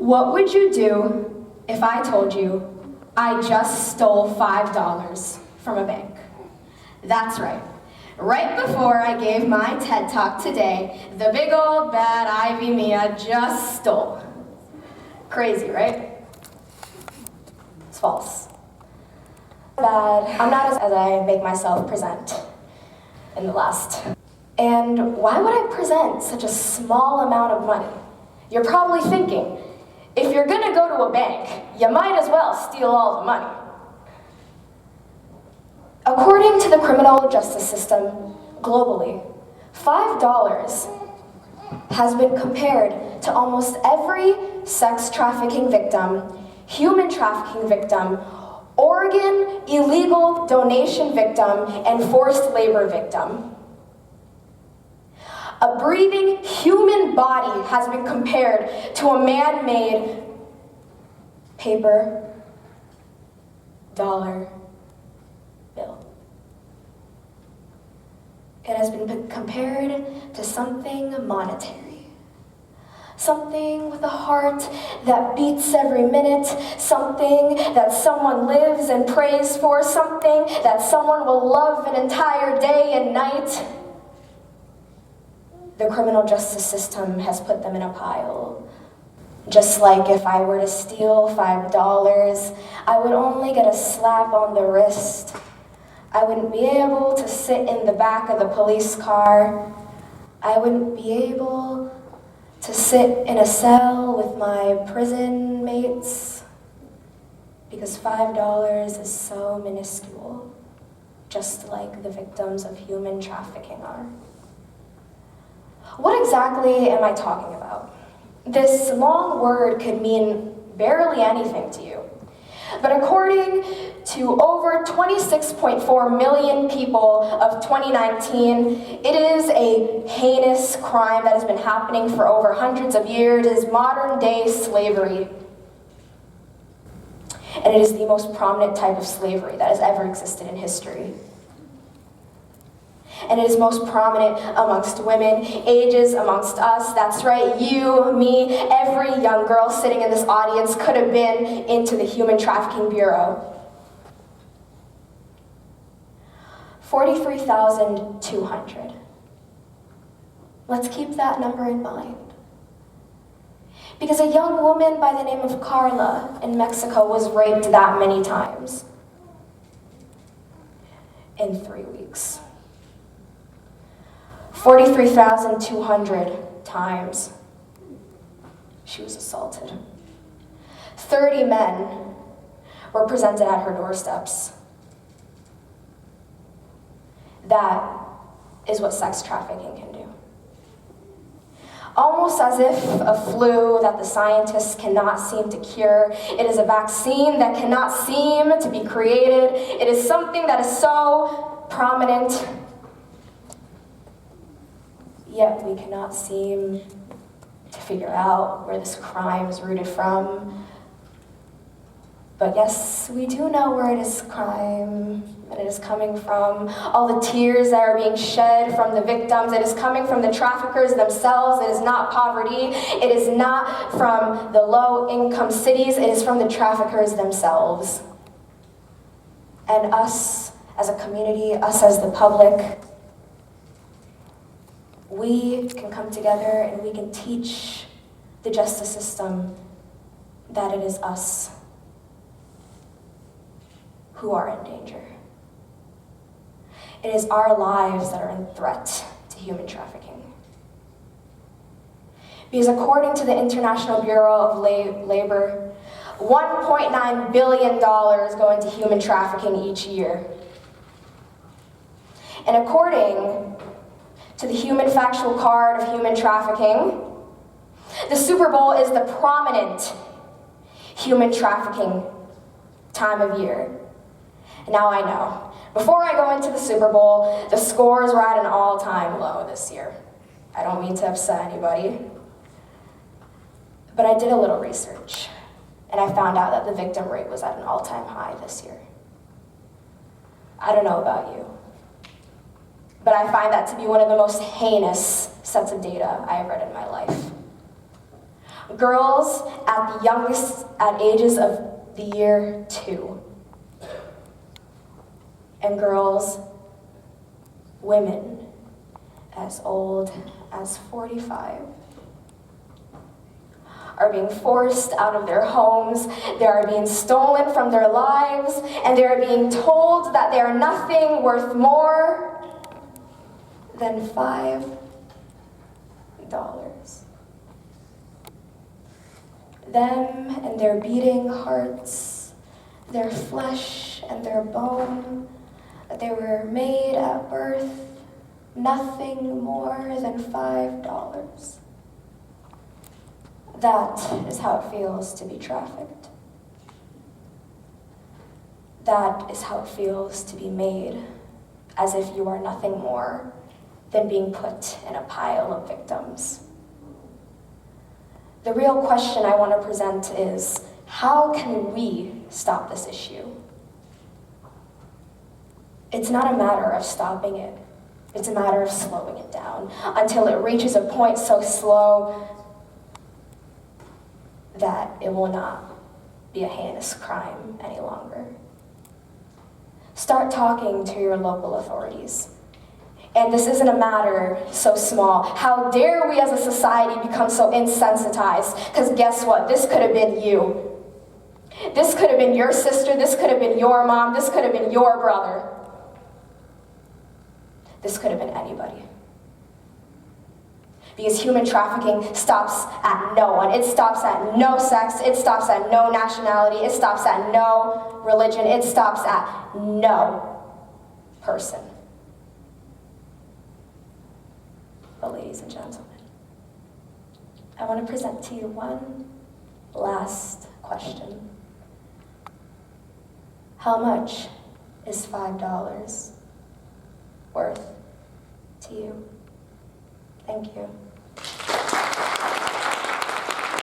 What would you do if I told you I just stole $5 from a bank? That's right. Right before I gave my TED Talk today, the big old bad Ivy Miah just stole. Crazy, right? It's false. Bad. I'm not as I make myself present in the last. And why would I present such a small amount of money? You're probably thinking, if you're gonna go to a bank, you might as well steal all the money. According to the criminal justice system globally, $5 has been compared to almost every sex trafficking victim, human trafficking victim, organ illegal donation victim, and forced labor victim. A breathing human body has been compared to a man-made paper dollar bill. It has been compared to something monetary. Something with a heart that beats every minute, something that someone lives and prays for, something that someone will love an entire day and night. The criminal justice system has put them in a pile. Just like if I were to steal $5, I would only get a slap on the wrist. I wouldn't be able to sit in the back of the police car. I wouldn't be able to sit in a cell with my prison mates, because $5 is so minuscule, just like the victims of human trafficking are. What exactly am I talking about? This long word could mean barely anything to you. But according to over 26.4 million people of 2019, it is a heinous crime that has been happening for over hundreds of years. It is modern-day slavery. And it is the most prominent type of slavery that has ever existed in history. And it is most prominent amongst women, ages amongst us. That's right, you, me, every young girl sitting in this audience could have been into the Human Trafficking Bureau. 43,200. Let's keep that number in mind. Because a young woman by the name of Carla in Mexico was raped that many times in 3 weeks. 43,200 times she was assaulted. 30 men were presented at her doorsteps. That is what sex trafficking can do. Almost as if a flu that the scientists cannot seem to cure. It is a vaccine that cannot seem to be created. It is something that is so prominent, yet we cannot seem to figure out where this crime is rooted from. But yes, we do know where it is crime, and it is coming from all the tears that are being shed from the victims. It is coming from the traffickers themselves. It is not poverty. It is not from the low-income cities. It is from the traffickers themselves. And us as a community, us as the public, we can come together and we can teach the justice system that it is us who are in danger. It is our lives that are in threat to human trafficking. Because according to the International Bureau of Labor, $1.9 billion go into human trafficking each year. And according to the Human Factual Card of Human Trafficking, the Super Bowl is the prominent human trafficking time of year. Now I know, before I go into the Super Bowl, the scores were at an all-time low this year. I don't mean to upset anybody, but I did a little research, and I found out that the victim rate was at an all-time high this year. I don't know about you, but I find that to be one of the most heinous sets of data I have read in my life. girls at the youngest at ages of the year 2. And girls, women, as old as 45, are being forced out of their homes, they are being stolen from their lives, and they are being told that they are nothing worth more than $5. Them and their beating hearts, their flesh and their bone, that they were made at birth, nothing more than $5. That is how it feels to be trafficked. That is how it feels to be made as if you are nothing more than being put in a pile of victims. The real question I want to present is, how can we stop this issue? It's not a matter of stopping it. It's a matter of slowing it down until it reaches a point so slow that it will not be a heinous crime any longer. Start talking to your local authorities. And this isn't a matter so small. How dare we as a society become so insensitized? Because guess what? This could have been you. This could have been your sister. This could have been your mom. This could have been your brother. This could have been anybody. Because human trafficking stops at no one. It stops at no sex. It stops at no nationality. It stops at no religion. It stops at no person. But ladies and gentlemen, I want to present to you one last question. How much is $5 worth to you? Thank you.